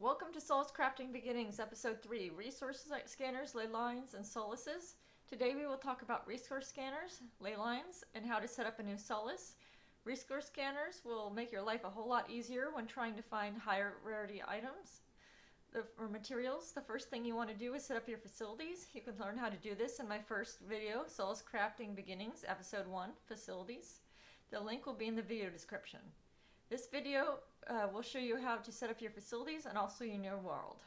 Welcome to Solace Crafting Beginnings, Episode 3, Resource Scanners, Leylines, and Solaces. Today we will talk about resource scanners, leylines, and how to set up a new Solace. Resource scanners will make your life a whole lot easier when trying to find higher rarity items or materials. The first thing you want to do is set up your facilities. You can learn how to do this in my first video, Solace Crafting Beginnings, Episode 1, Facilities. The link will be in the video description. This video will show you how to set up your facilities and also your new world.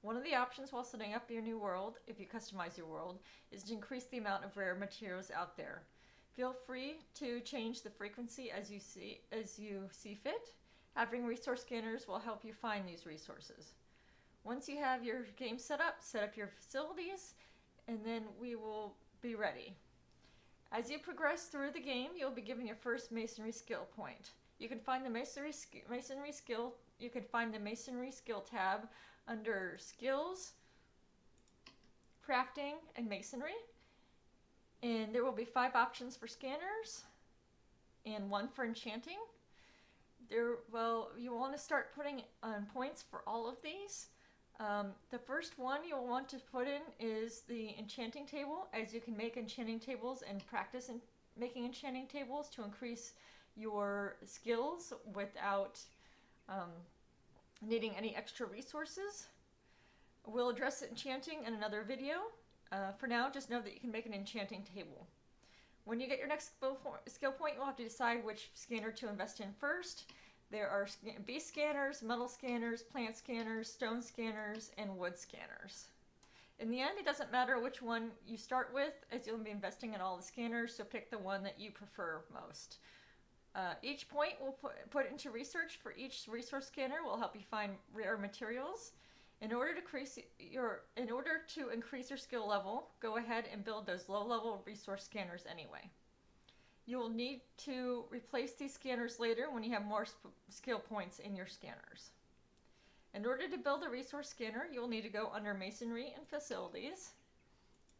One of the options while setting up your new world, if you customize your world, is to increase the amount of rare materials out there. Feel free to change the frequency as you see fit. Having resource scanners will help you find these resources. Once you have your game set up your facilities, and then we will be ready. As you progress through the game, you'll be given your first masonry skill point. You can find the masonry skill tab under Skills, Crafting, and Masonry. And there will be 5 options for scanners and 1 for enchanting. You want to start putting on points for all of these. The first one you'll want to put in is the enchanting table, as you can make enchanting tables and practice in making enchanting tables to increase your skills without needing any extra resources. We'll address enchanting in another video. For now, just know that you can make an enchanting table. When you get your next skill point, you'll have to decide which scanner to invest in first. There are beast scanners, metal scanners, plant scanners, stone scanners, and wood scanners. In the end, it doesn't matter which one you start with, as you'll be investing in all the scanners, so pick the one that you prefer most. Each point we'll put into research for each resource scanner will help you find rare materials. In order to increase your skill level, go ahead and build those low-level resource scanners anyway. You will need to replace these scanners later when you have more skill points in your scanners. In order to build a resource scanner, you will need to go under Masonry and Facilities.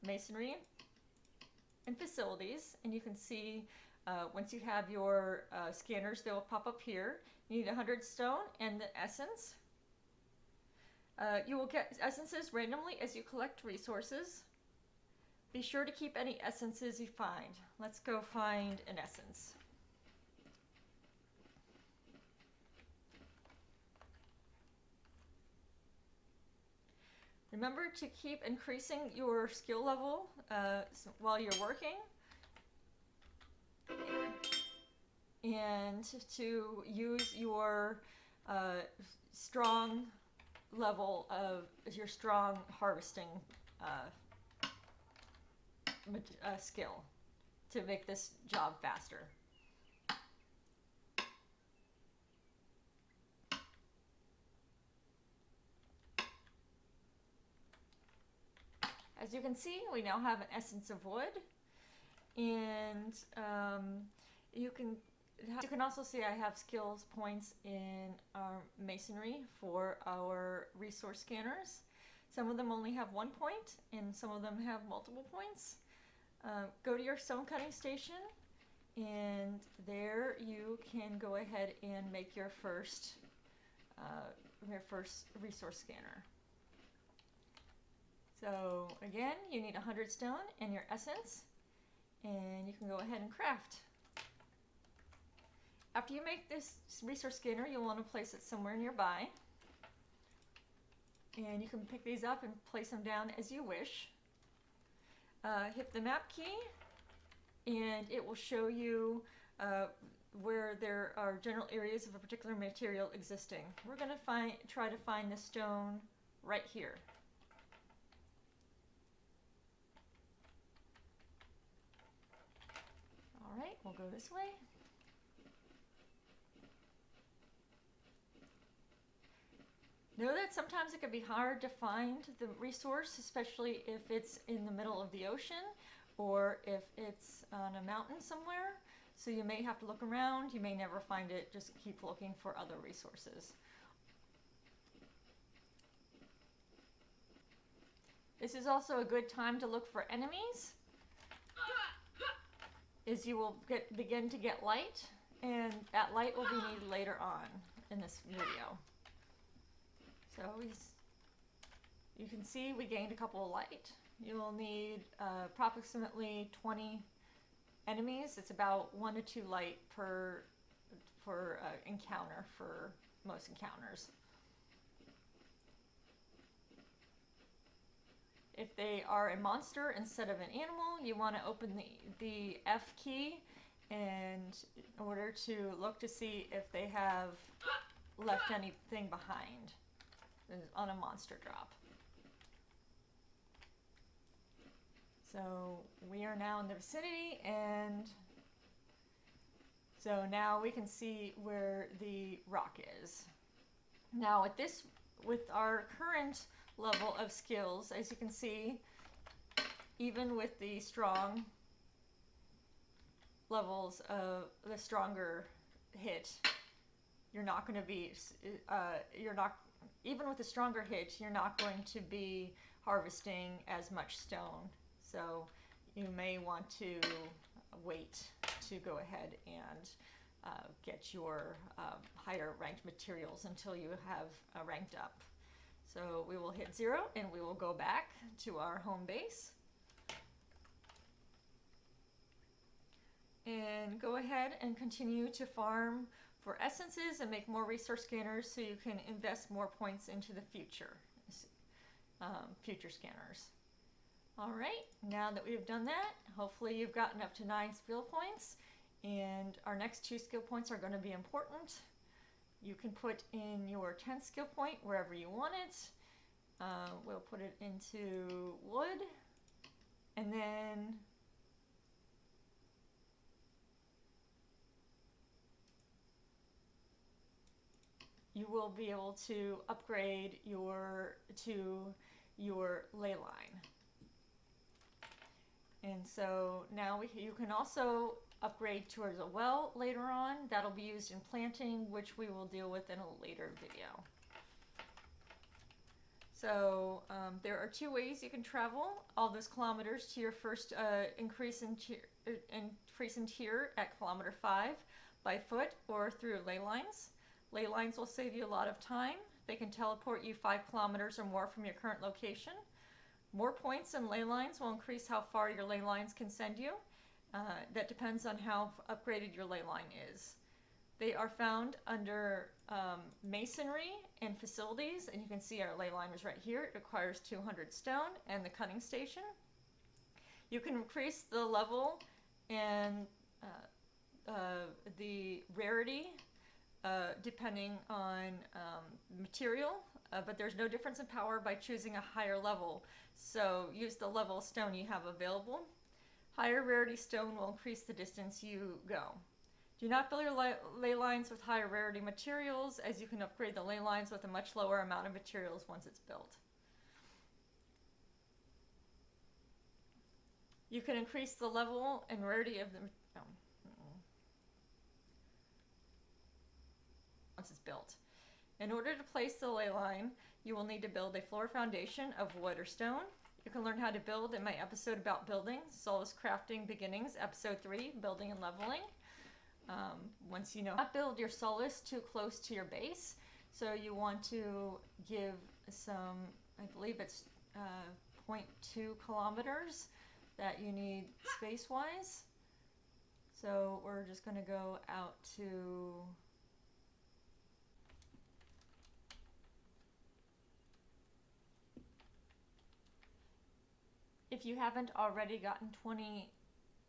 Masonry and Facilities, and you can see once you have your scanners, they will pop up here. You need 100 stone and the essence. You will get essences randomly as you collect resources. Be sure to keep any essences you find. Let's go find an essence. Remember to keep increasing your skill level while you're working, and to use your strong level of your strong harvesting skill to make this job faster. As you can see, we now have an essence of wood, and you can also see I have skills points in our masonry for our resource scanners. Some of them only have 1 point, and some of them have multiple points. Go to your stone cutting station, and there you can go ahead and make your first resource scanner. So again, you need 100 stone and your essence, and you can go ahead and craft. After you make this resource scanner, you'll want to place it somewhere nearby. And you can pick these up and place them down as you wish. Hit the map key, and it will show you where there are general areas of a particular material existing. We're going to try to find the stone right here. All right, we'll go this way. Know that sometimes it can be hard to find the resource, especially if it's in the middle of the ocean or if it's on a mountain somewhere. So you may have to look around, you may never find it, just keep looking for other resources. This is also a good time to look for enemies, as you will begin to get light, and that light will be needed later on in this video. So you can see we gained a couple of light. You'll need approximately 20 enemies. It's about 1 to 2 light per encounter for most encounters. If they are a monster instead of an animal, you want to open the F key in order to look to see if they have left anything behind on a monster drop. So we are now in the vicinity, and so now we can see where the rock is. Now with our current level of skills, as you can see, even with the strong levels of the stronger hit, you're not going to be, even with the stronger hit, you're not going to be harvesting as much stone. So you may want to wait to go ahead and get your higher ranked materials until you have ranked up. So we will hit 0 and we will go back to our home base. And go ahead and continue to farm for essences and make more resource scanners so you can invest more points into the future scanners. All right, now that we've done that, hopefully you've gotten up to 9 skill points, and our next 2 skill points are going to be important. You can put in your 10th skill point wherever you want it. We'll put it into wood, and then you will be able to upgrade to your ley line. And so now you can also upgrade towards a well later on. That'll be used in planting, which we will deal with in a later video. So there are 2 ways you can travel all those kilometers to your first increase in tier at kilometer 5 by foot or through ley lines. Ley lines will save you a lot of time. They can teleport you 5 kilometers or more from your current location. More points in ley lines will increase how far your ley lines can send you. That depends on how upgraded your ley line is. They are found under masonry and facilities, and you can see our ley line is right here. It requires 200 stone and the cutting station. You can increase the level and the rarity depending on material, but there's no difference in power by choosing a higher level. So use the level of stone you have available. Higher rarity stone will increase the distance you go. Do not build your ley lines with higher rarity materials, as you can upgrade the ley lines with a much lower amount of materials once it's built. You can increase the level and rarity of the once it's built. In order to place the ley line, you will need to build a floor foundation of wood or stone. You can learn how to build in my episode about building, Solace Crafting Beginnings, episode 3, Building and Leveling. Once you know how to build your Solace too close to your base, so you want to give some, I believe it's 0.2 kilometers that you need space-wise. So we're just going to go out to if you haven't already gotten 20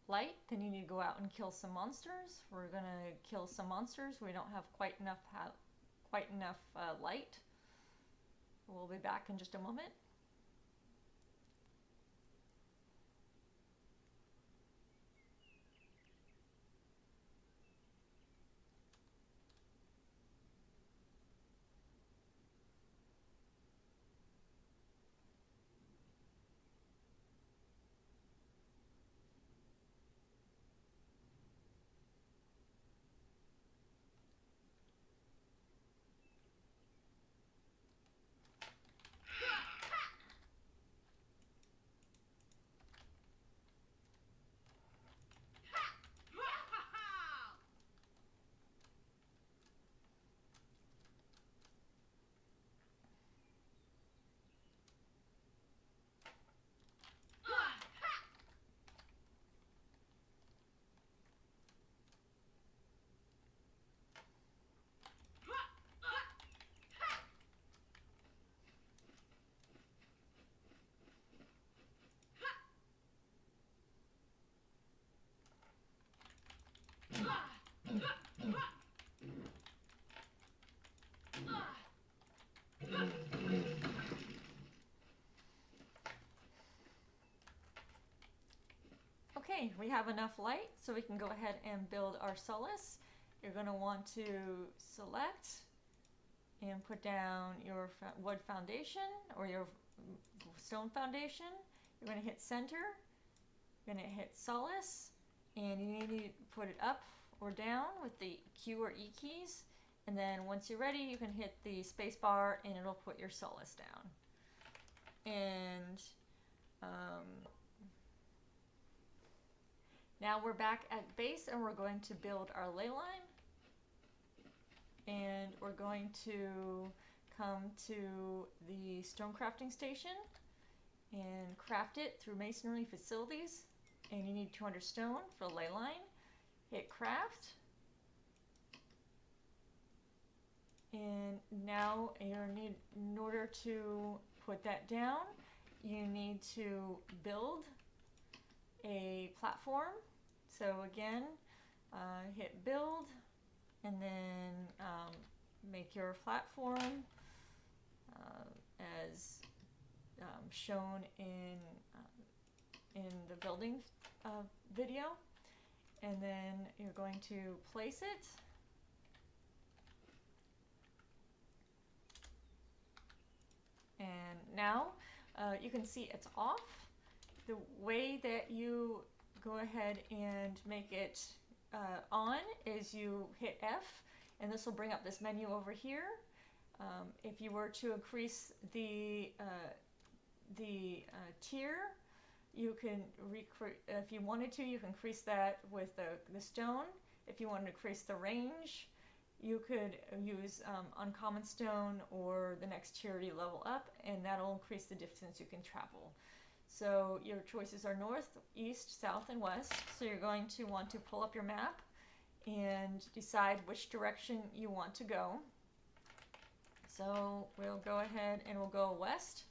light, then you need to go out and kill some monsters. We're going to kill some monsters. We don't have quite enough light. We'll be back in just a moment. Okay, we have enough light, so we can go ahead and build our Solace. You're going to want to select and put down your wood foundation or your stone foundation. You're going to hit center, you're going to hit Solace, and you need to put it up or down with the Q or E keys. And then once you're ready, you can hit the space bar and it'll put your Solace down. And now we're back at base and we're going to build our ley line. And we're going to come to the stone crafting station and craft it through masonry facilities. And you need 200 stone for ley line. Hit craft. And now in order to put that down, you need to build a platform. So again, hit build and then make your platform as shown in the building video. And then you're going to place it. And now you can see it's off. The way that you go ahead and make it on is you hit F, and this will bring up this menu over here. If you were to increase the tier, you can if you wanted to, you can increase that with the stone. If you want to increase the range, you could use uncommon stone or the next tier level up, and that'll increase the distance you can travel. So your choices are north, east, south, and west. So you're going to want to pull up your map and decide which direction you want to go. So we'll go ahead and we'll go west.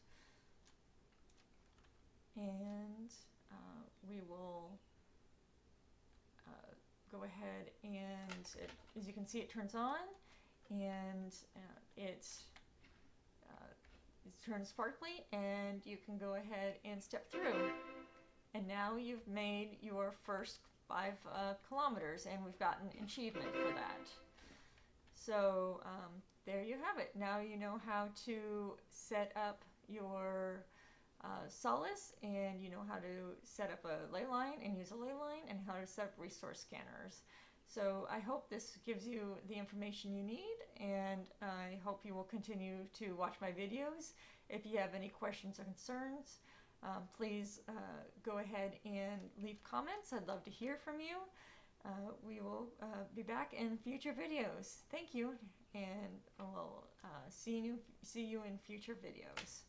And we will go ahead and, as you can see, it turns on, and it turns sparkly, and you can go ahead and step through. And now you've made your first 5 kilometers, and we've gotten an achievement for that. So there you have it. Now you know how to set up your Solace, and you know how to set up a ley line and use a ley line, and how to set up resource scanners. So I hope this gives you the information you need, and I hope you will continue to watch my videos. If you have any questions or concerns, please go ahead and leave comments. I'd love to hear from you. We will be back in future videos. Thank you, and we'll see you in future videos.